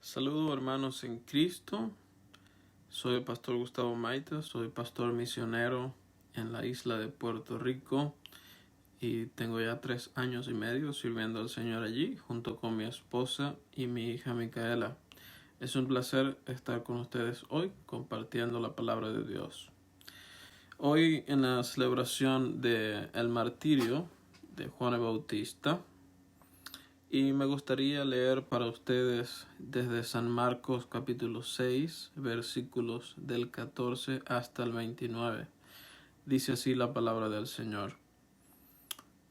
Saludos hermanos en Cristo, soy el pastor Gustavo Maita, soy pastor misionero en la isla de Puerto Rico y tengo ya 3 años y medio sirviendo al Señor allí junto con mi esposa y mi hija Micaela. Es un placer estar con ustedes hoy compartiendo la palabra de Dios. Hoy en la celebración del martirio de Juan el Bautista, y me gustaría leer para ustedes desde San Marcos capítulo 6, versículos del 14 hasta el 29. Dice así la palabra del Señor.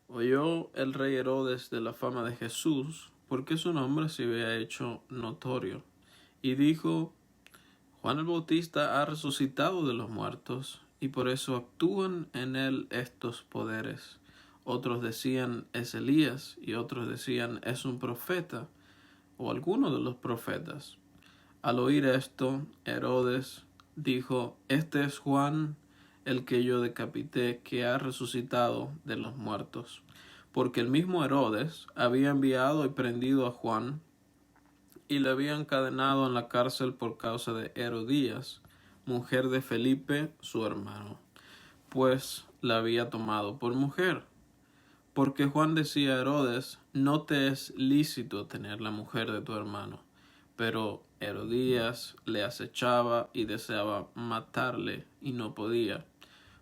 Oyó el rey Herodes de la fama de Jesús, porque su nombre se había hecho notorio, y dijo: Juan el Bautista ha resucitado de los muertos, y por eso actúan en él estos poderes. Otros decían: es Elías, y otros decían: es un profeta, o alguno de los profetas. Al oír esto, Herodes dijo: este es Juan, el que yo decapité, que ha resucitado de los muertos. Porque el mismo Herodes había enviado y prendido a Juan, y le había encadenado en la cárcel por causa de Herodías, mujer de Felipe, su hermano, pues la había tomado por mujer. Porque Juan decía a Herodes: no te es lícito tener la mujer de tu hermano. Pero Herodías le acechaba y deseaba matarle, y no podía,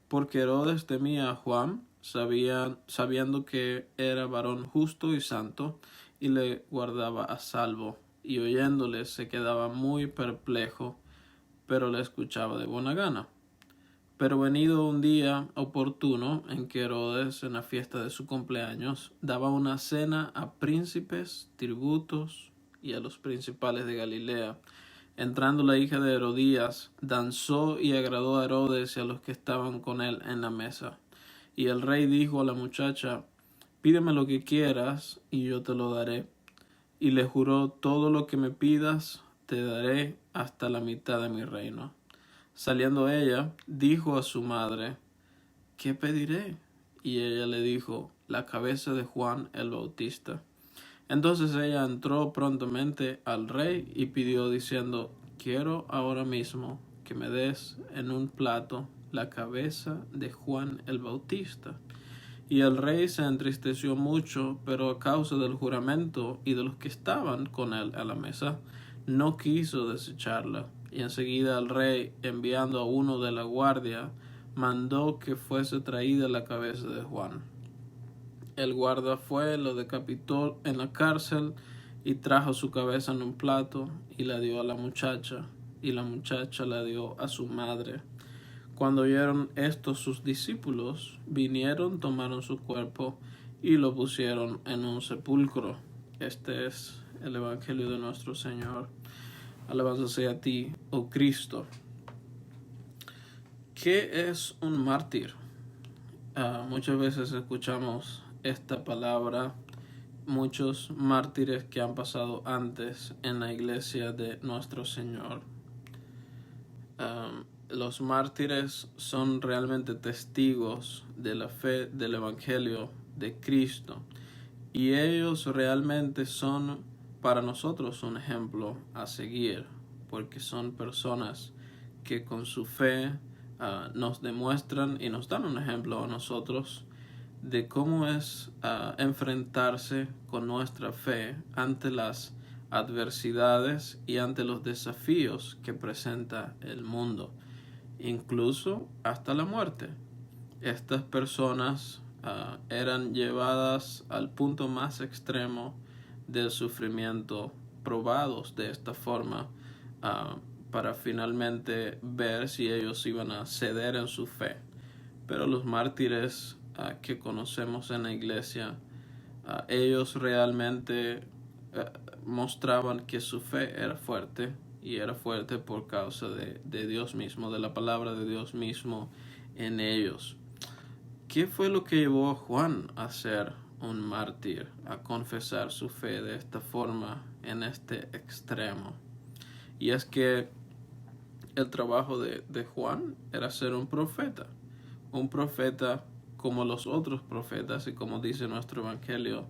porque Herodes temía a Juan, sabiendo que era varón justo y santo, y le guardaba a salvo, y oyéndole se quedaba muy perplejo, pero le escuchaba de buena gana. Pero venido un día oportuno en que Herodes, en la fiesta de su cumpleaños, daba una cena a príncipes, tributos y a los principales de Galilea, entrando la hija de Herodías, danzó y agradó a Herodes y a los que estaban con él en la mesa. Y el rey dijo a la muchacha: pídeme lo que quieras y yo te lo daré. Y le juró: todo lo que me pidas te daré, hasta la mitad de mi reino. Saliendo ella, dijo a su madre: ¿qué pediré? Y ella le dijo: la cabeza de Juan el Bautista. Entonces ella entró prontamente al rey y pidió, diciendo: quiero ahora mismo que me des en un plato la cabeza de Juan el Bautista. Y el rey se entristeció mucho, pero a causa del juramento y de los que estaban con él a la mesa, no quiso desecharla. Y enseguida el rey, enviando a uno de la guardia, mandó que fuese traída la cabeza de Juan. El guarda fue, lo decapitó en la cárcel, y trajo su cabeza en un plato, y la dio a la muchacha, y la muchacha la dio a su madre. Cuando oyeron esto sus discípulos, vinieron, tomaron su cuerpo y lo pusieron en un sepulcro. Este es el Evangelio de nuestro Señor. Alabanza sea a ti, oh Cristo. ¿Qué es un mártir? Muchas veces escuchamos esta palabra, muchos mártires que han pasado antes en la iglesia de nuestro Señor. Los mártires son realmente testigos de la fe del Evangelio de Cristo, y ellos realmente son para nosotros un ejemplo a seguir, porque son personas que con su fe nos demuestran y nos dan un ejemplo a nosotros de cómo es enfrentarse con nuestra fe ante las adversidades y ante los desafíos que presenta el mundo, incluso hasta la muerte. Estas personas eran llevadas al punto más extremo del sufrimiento, probados de esta forma, para finalmente ver si ellos iban a ceder en su fe. Pero los mártires que conocemos en la iglesia, ellos realmente mostraban que su fe era fuerte, y era fuerte por causa de Dios mismo, de la palabra de Dios mismo en ellos. ¿Qué fue lo que llevó a Juan a ser un mártir, a confesar su fe de esta forma, en este extremo? Y es que el trabajo de Juan era ser un profeta como los otros profetas, y como dice nuestro Evangelio,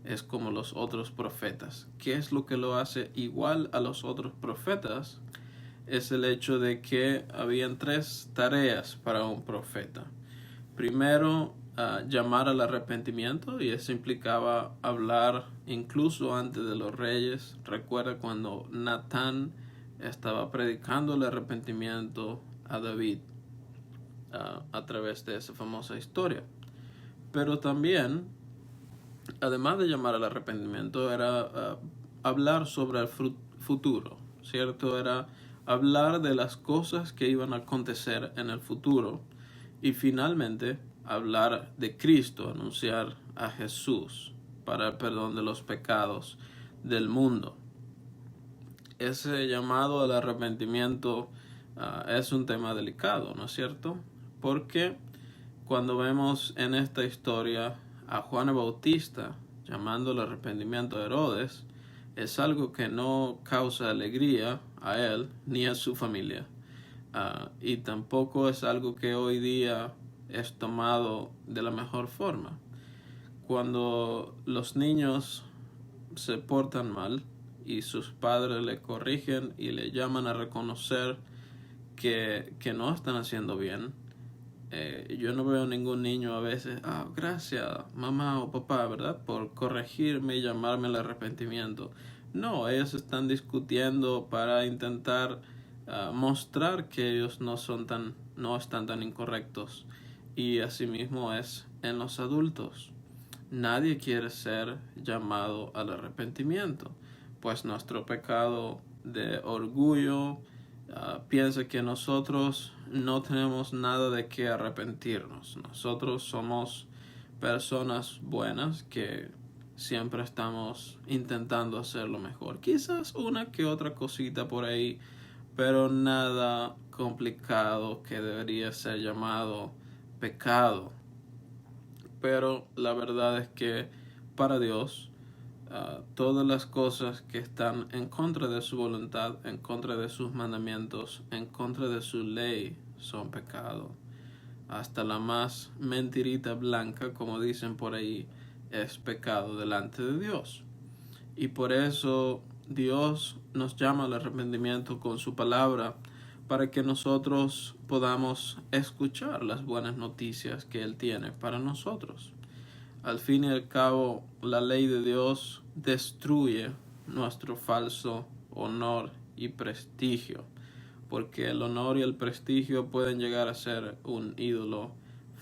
es como los otros profetas. ¿Qué es lo que lo hace igual a los otros profetas? Es el hecho de que habían 3 tareas para un profeta. Primero, llamar al arrepentimiento, y eso implicaba hablar incluso antes de los reyes. Recuerda cuando Natán estaba predicando el arrepentimiento a David a través de esa famosa historia. Pero también, además de llamar al arrepentimiento, era hablar sobre el futuro, ¿cierto? Era hablar de las cosas que iban a acontecer en el futuro. Y finalmente, hablar de Cristo, anunciar a Jesús para el perdón de los pecados del mundo. Ese llamado al arrepentimiento es un tema delicado, ¿no es cierto? Porque cuando vemos en esta historia a Juan el Bautista llamando al arrepentimiento a Herodes, es algo que no causa alegría a él ni a su familia. Y tampoco es algo que hoy día es tomado de la mejor forma. Cuando los niños se portan mal y sus padres le corrigen y le llaman a reconocer que no están haciendo bien, yo no veo ningún niño a veces, gracias mamá o papá, ¿verdad?, por corregirme y llamarme al arrepentimiento. No, ellos están discutiendo para intentar mostrar que ellos no están tan incorrectos. Y asimismo es en los adultos. Nadie quiere ser llamado al arrepentimiento, pues nuestro pecado de orgullo piensa que nosotros no tenemos nada de qué arrepentirnos. Nosotros somos personas buenas que siempre estamos intentando hacer lo mejor. Quizás una que otra cosita por ahí, pero nada complicado que debería ser llamado pecado. Pero la verdad es que para Dios, todas las cosas que están en contra de su voluntad, en contra de sus mandamientos, en contra de su ley, son pecado. Hasta la más mentirita blanca, como dicen por ahí, es pecado delante de Dios. Y por eso Dios nos llama al arrepentimiento con su palabra, para que nosotros podamos escuchar las buenas noticias que Él tiene para nosotros. Al fin y al cabo, la ley de Dios destruye nuestro falso honor y prestigio, porque el honor y el prestigio pueden llegar a ser un ídolo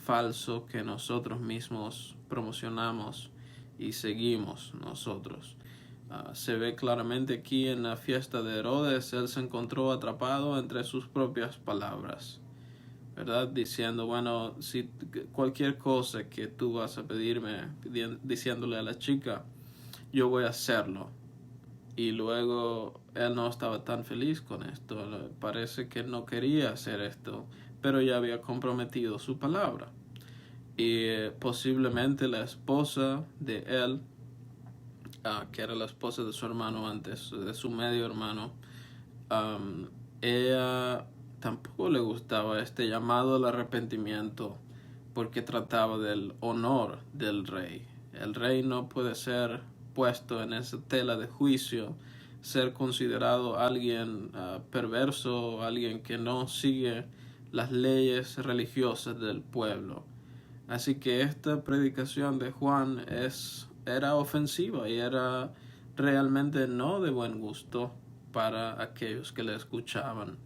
falso que nosotros mismos promocionamos y seguimos nosotros. Se ve claramente aquí en la fiesta de Herodes. Él se encontró atrapado entre sus propias palabras, ¿verdad? Diciendo, bueno, si cualquier cosa que tú vas a pedirme, diciéndole a la chica, yo voy a hacerlo. Y luego él no estaba tan feliz con esto. Parece que no quería hacer esto, pero ya había comprometido su palabra. Y posiblemente la esposa de él, que era la esposa de su hermano antes, de su medio hermano, ella tampoco le gustaba este llamado al arrepentimiento, porque trataba del honor del rey. El rey no puede ser puesto en esa tela de juicio, ser considerado alguien perverso, alguien que no sigue las leyes religiosas del pueblo. Así que esta predicación de Juan era ofensiva y era realmente no de buen gusto para aquellos que le escuchaban.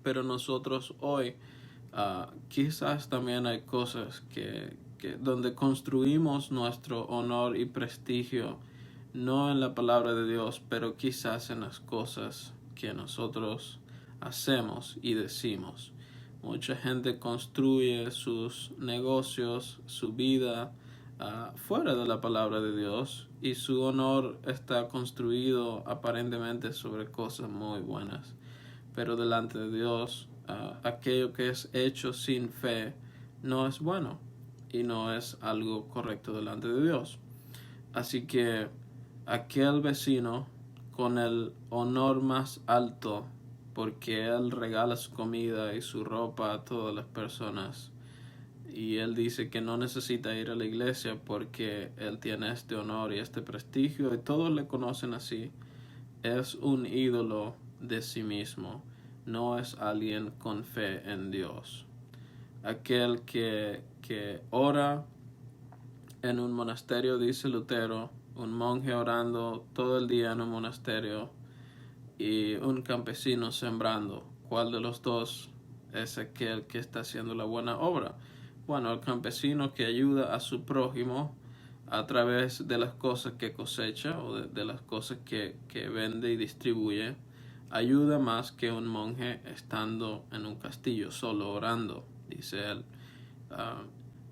Pero nosotros hoy quizás también hay cosas que donde construimos nuestro honor y prestigio, no en la palabra de Dios, pero quizás en las cosas que nosotros hacemos y decimos. Mucha gente construye sus negocios, su vida fuera de la palabra de Dios, y su honor está construido aparentemente sobre cosas muy buenas. Pero delante de Dios, aquello que es hecho sin fe no es bueno y no es algo correcto delante de Dios. Así que aquel vecino con el honor más alto, porque él regala su comida y su ropa a todas las personas, y él dice que no necesita ir a la iglesia porque él tiene este honor y este prestigio y todos le conocen así. Es un ídolo de sí mismo, no es alguien con fe en Dios. Aquel que ora en un monasterio, dice Lutero, un monje orando todo el día en un monasterio y un campesino sembrando. ¿Cuál de los dos es aquel que está haciendo la buena obra? Bueno, el campesino que ayuda a su prójimo a través de las cosas que cosecha o de las cosas que vende y distribuye, ayuda más que un monje estando en un castillo solo orando, dice él.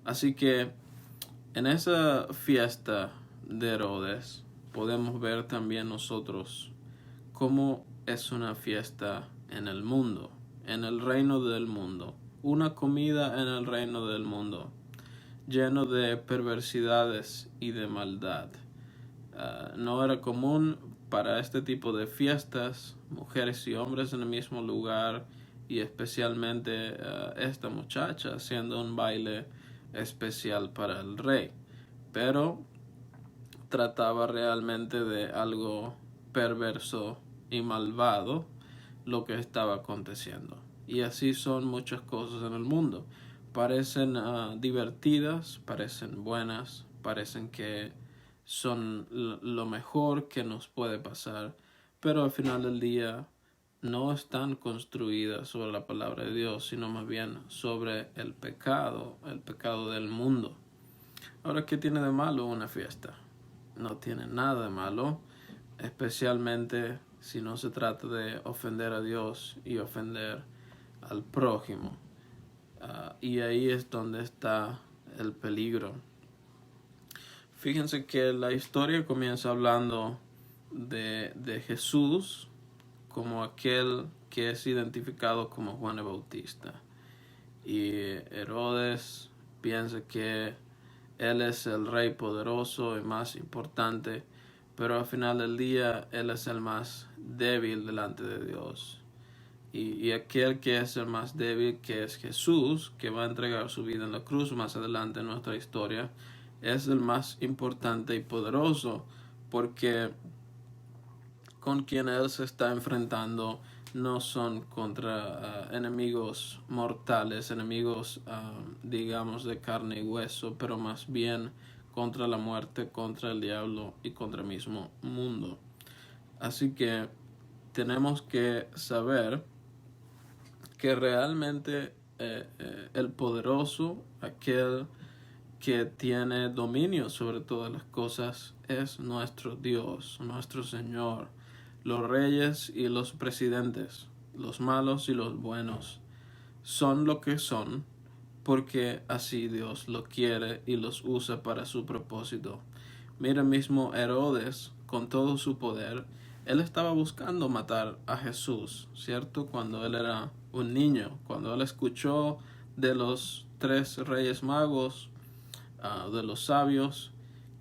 Así que en esa fiesta de Herodes podemos ver también nosotros cómo es una fiesta en el mundo, en el reino del mundo, una comida en el reino del mundo, lleno de perversidades y de maldad. No era común para este tipo de fiestas, mujeres y hombres en el mismo lugar, y especialmente esta muchacha haciendo un baile especial para el rey. Pero trataba realmente de algo perverso y malvado lo que estaba aconteciendo. Y así son muchas cosas en el mundo. Parecen divertidas, parecen buenas, parecen que son lo mejor que nos puede pasar, pero al final del día no están construidas sobre la palabra de Dios, sino más bien sobre el pecado del mundo. Ahora, ¿qué tiene de malo una fiesta? No tiene nada de malo, especialmente si no se trata de ofender a Dios y ofender al prójimo. Y ahí es donde está el peligro. Fíjense que la historia comienza hablando de Jesús como aquel que es identificado como Juan el Bautista. Y Herodes piensa que él es el rey poderoso y más importante, pero al final del día él es el más débil delante de Dios. Y aquel que es el más débil, que es Jesús, que va a entregar su vida en la cruz más adelante en nuestra historia, es el más importante y poderoso, porque con quien él se está enfrentando no son contra enemigos mortales, enemigos digamos de carne y hueso, pero más bien contra la muerte, contra el diablo y contra el mismo mundo. Así que tenemos que saber que realmente el poderoso, aquel que tiene dominio sobre todas las cosas, es nuestro Dios, nuestro Señor. Los reyes y los presidentes, los malos y los buenos, son lo que son porque así Dios lo quiere y los usa para su propósito. Mira mismo Herodes, con todo su poder, él estaba buscando matar a Jesús, ¿cierto? Cuando él era un niño, cuando él escuchó de los 3 reyes magos, de los sabios,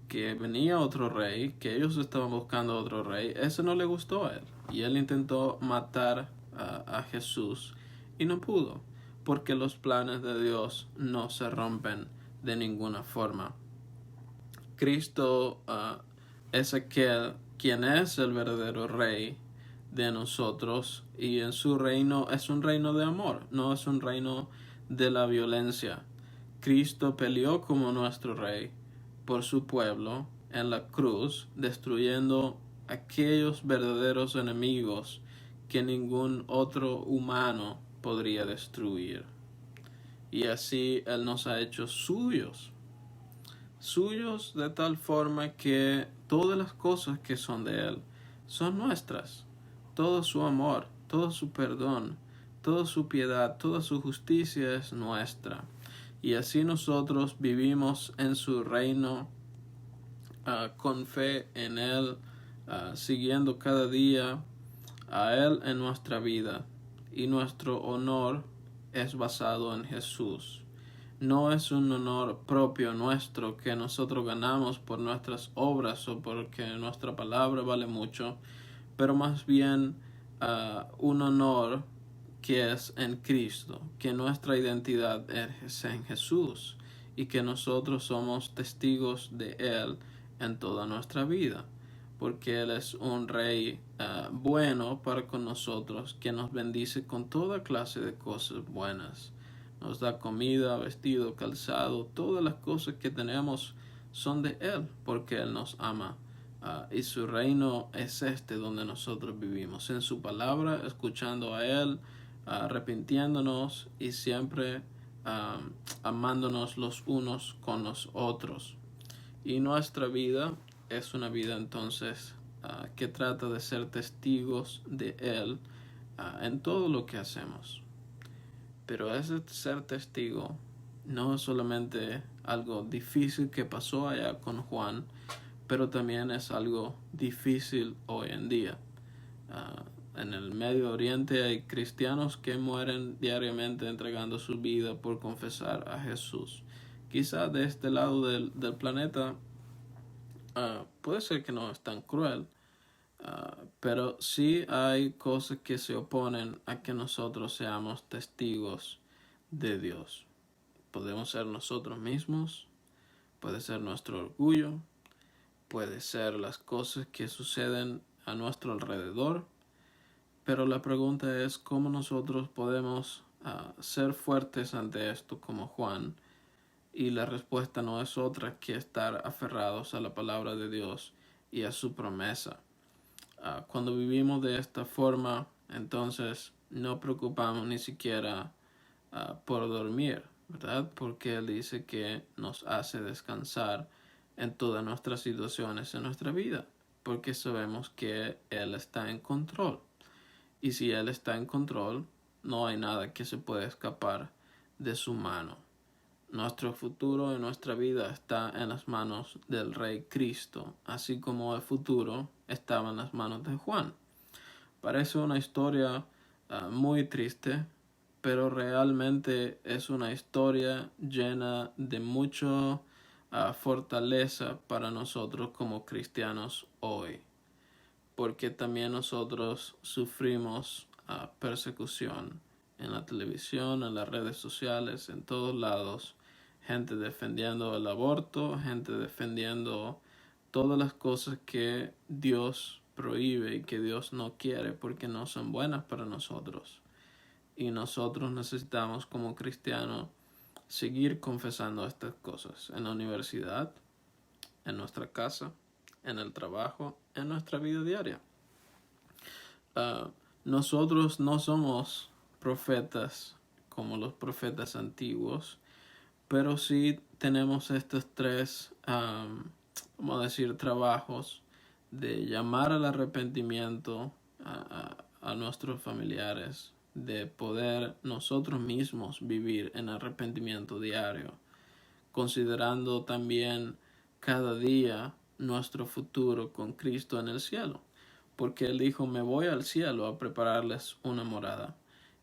que venía otro rey, que ellos estaban buscando otro rey, eso no le gustó a él. Y él intentó matar a Jesús y no pudo, porque los planes de Dios no se rompen de ninguna forma. Cristo es aquel quien es el verdadero rey de nosotros, y en su reino es un reino de amor, no es un reino de la violencia. Cristo peleó como nuestro rey por su pueblo en la cruz, destruyendo aquellos verdaderos enemigos que ningún otro humano podría destruir. Y así Él nos ha hecho suyos de tal forma que todas las cosas que son de Él son nuestras. Todo su amor, todo su perdón, toda su piedad, toda su justicia es nuestra. Y así nosotros vivimos en su reino con fe en Él, siguiendo cada día a Él en nuestra vida. Y nuestro honor es basado en Jesús. No es un honor propio nuestro que nosotros ganamos por nuestras obras o porque nuestra palabra vale mucho, pero más bien un honor que es en Cristo, que nuestra identidad es en Jesús y que nosotros somos testigos de Él en toda nuestra vida, porque Él es un Rey bueno para con nosotros, que nos bendice con toda clase de cosas buenas. Nos da comida, vestido, calzado, todas las cosas que tenemos son de Él, porque Él nos ama. Y su reino es donde nosotros vivimos, en su palabra, escuchando a Él, arrepintiéndonos y siempre amándonos los unos con los otros. Y nuestra vida es una vida entonces que trata de ser testigos de Él en todo lo que hacemos. Pero ese ser testigo no es solamente algo difícil que pasó allá con Juan, pero también es algo difícil hoy en día. En el Medio Oriente hay cristianos que mueren diariamente entregando su vida por confesar a Jesús. Quizá de este lado del planeta puede ser que no es tan cruel, pero sí hay cosas que se oponen a que nosotros seamos testigos de Dios. Podemos ser nosotros mismos, puede ser nuestro orgullo, puede ser las cosas que suceden a nuestro alrededor, pero la pregunta es cómo nosotros podemos ser fuertes ante esto como Juan, y la respuesta no es otra que estar aferrados a la palabra de Dios y a su promesa. Cuando vivimos de esta forma, entonces no preocupamos ni siquiera por dormir, ¿verdad? Porque Él dice que nos hace descansar en todas nuestras situaciones en nuestra vida, porque sabemos que Él está en control. Y si Él está en control, no hay nada que se pueda escapar de su mano. Nuestro futuro y nuestra vida está en las manos del Rey Cristo, así como el futuro estaba en las manos de Juan. Parece una historia muy triste, pero realmente es una historia llena de mucha fortaleza para nosotros como cristianos hoy, porque también nosotros sufrimos persecución en la televisión, en las redes sociales, en todos lados, gente defendiendo el aborto, gente defendiendo todas las cosas que Dios prohíbe y que Dios no quiere porque no son buenas para nosotros. Y nosotros necesitamos como cristianos seguir confesando estas cosas en la universidad, en nuestra casa, en el trabajo, en nuestra vida diaria. Nosotros no somos profetas como los profetas antiguos, pero sí tenemos estos tres, vamos a decir, trabajos de llamar al arrepentimiento a nuestros familiares, de poder nosotros mismos vivir en arrepentimiento diario, considerando también cada día nuestro futuro con Cristo en el cielo, porque Él dijo, me voy al cielo a prepararles una morada,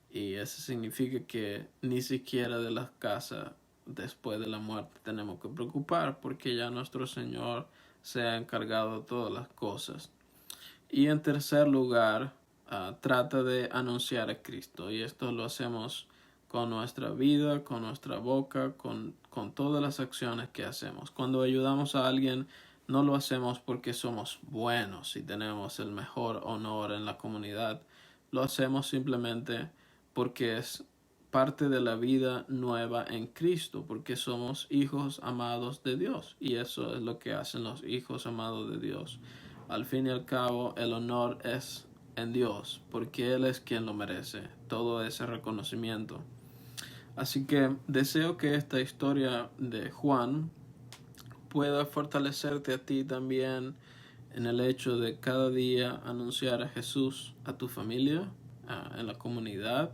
y eso significa que ni siquiera de la casa después de la muerte tenemos que preocupar, porque ya nuestro Señor se ha encargado de todas las cosas. Y en tercer lugar, trata de anunciar a Cristo, y esto lo hacemos con nuestra vida, con nuestra boca, con todas las acciones que hacemos. Cuando ayudamos a alguien, no lo hacemos porque somos buenos y tenemos el mejor honor en la comunidad. Lo hacemos simplemente porque es parte de la vida nueva en Cristo, porque somos hijos amados de Dios, y eso es lo que hacen los hijos amados de Dios. Al fin y al cabo, el honor es en Dios, porque Él es quien lo merece, todo ese reconocimiento. Así que deseo que esta historia de Juan pueda fortalecerte a ti también en el hecho de cada día anunciar a Jesús a tu familia, en la comunidad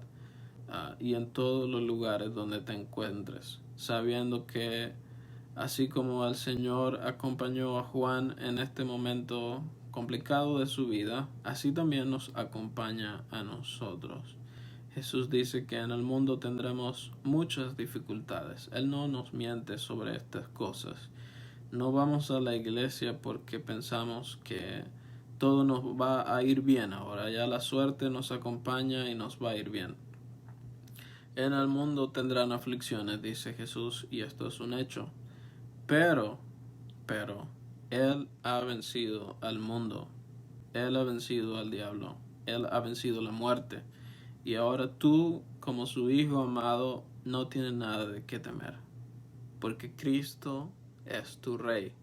y en todos los lugares donde te encuentres, sabiendo que así como el Señor acompañó a Juan en este momento complicado de su vida, así también nos acompaña a nosotros. Jesús dice que en el mundo tendremos muchas dificultades. Él no nos miente sobre estas cosas. No vamos a la iglesia porque pensamos que todo nos va a ir bien ahora. Ya la suerte nos acompaña y nos va a ir bien. En el mundo tendrán aflicciones, dice Jesús, y esto es un hecho. Pero, Él ha vencido al mundo. Él ha vencido al diablo. Él ha vencido la muerte. Y ahora tú, como su Hijo amado, no tienes nada de qué temer. Porque Cristo es tu Rey.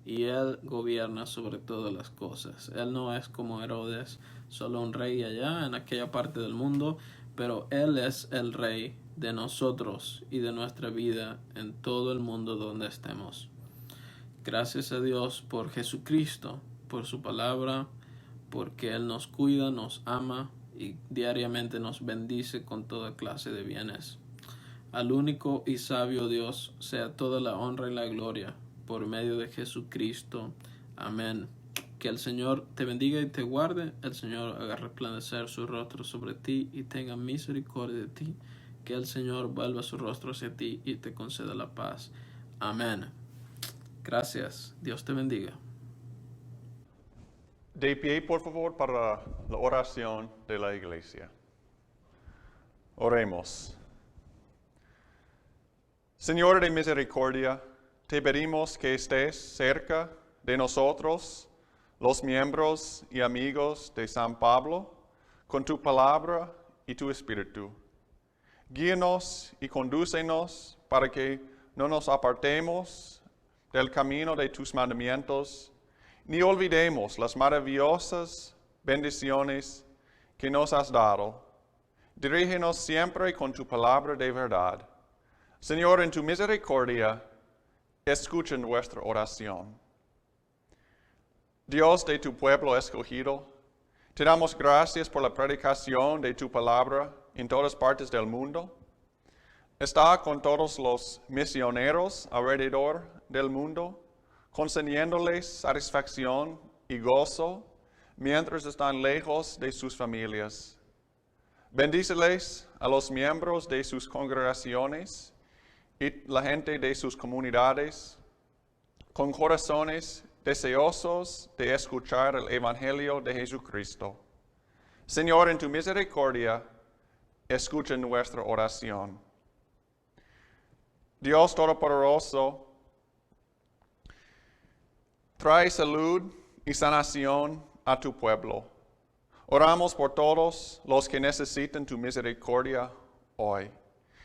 Y Él gobierna sobre todas las cosas. Él no es como Herodes, solo un rey allá en aquella parte del mundo, pero Él es el Rey de nosotros y de nuestra vida en todo el mundo donde estemos. Gracias a Dios por Jesucristo, por su palabra, porque Él nos cuida, nos ama y diariamente nos bendice con toda clase de bienes. Al único y sabio Dios sea toda la honra y la gloria por medio de Jesucristo. Amén. Que el Señor te bendiga y te guarde. El Señor haga resplandecer su rostro sobre ti y tenga misericordia de ti. Que el Señor vuelva su rostro hacia ti y te conceda la paz. Amén. Gracias. Dios te bendiga. De pie, por favor, para la oración de la iglesia. Oremos. Señor de misericordia, te pedimos que estés cerca de nosotros, los miembros y amigos de San Pablo, con tu palabra y tu espíritu. Guíanos y condúcenos para que no nos apartemos del camino de tus mandamientos, ni olvidemos las maravillosas bendiciones que nos has dado. Dirígenos siempre con tu palabra de verdad. Señor, en tu misericordia, escucha nuestra oración. Dios de tu pueblo escogido, te damos gracias por la predicación de tu palabra en todas partes del mundo. Está con todos los misioneros alrededor del mundo, concediéndoles satisfacción y gozo mientras están lejos de sus familias. Bendíceles a los miembros de sus congregaciones y la gente de sus comunidades, con corazones deseosos de escuchar el Evangelio de Jesucristo. Señor, en tu misericordia, escucha nuestra oración. Dios Todopoderoso, trae salud y sanación a tu pueblo. Oramos por todos los que necesitan tu misericordia hoy,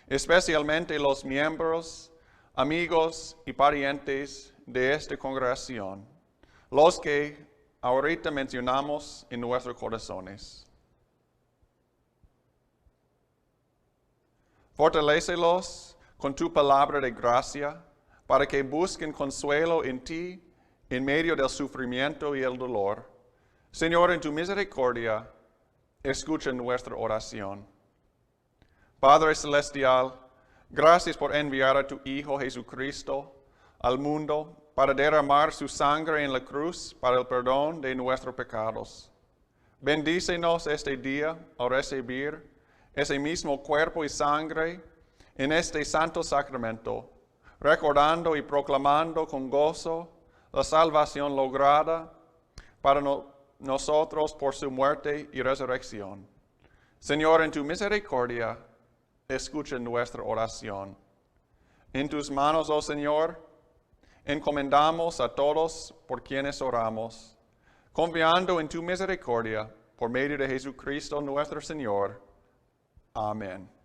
especialmente los miembros, amigos y parientes de esta congregación, los que ahorita mencionamos en nuestros corazones. Fortalécelos con tu palabra de gracia para que busquen consuelo en ti en medio del sufrimiento y el dolor. Señor, en tu misericordia, escucha nuestra oración. Padre Celestial, gracias por enviar a tu Hijo Jesucristo al mundo para derramar su sangre en la cruz para el perdón de nuestros pecados. Bendícenos este día al recibir ese mismo cuerpo y sangre en este santo sacramento, recordando y proclamando con gozo la salvación lograda para nosotros por su muerte y resurrección. Señor, en tu misericordia, escucha nuestra oración. En tus manos, oh Señor, encomendamos a todos por quienes oramos, confiando en tu misericordia por medio de Jesucristo nuestro Señor. Amén.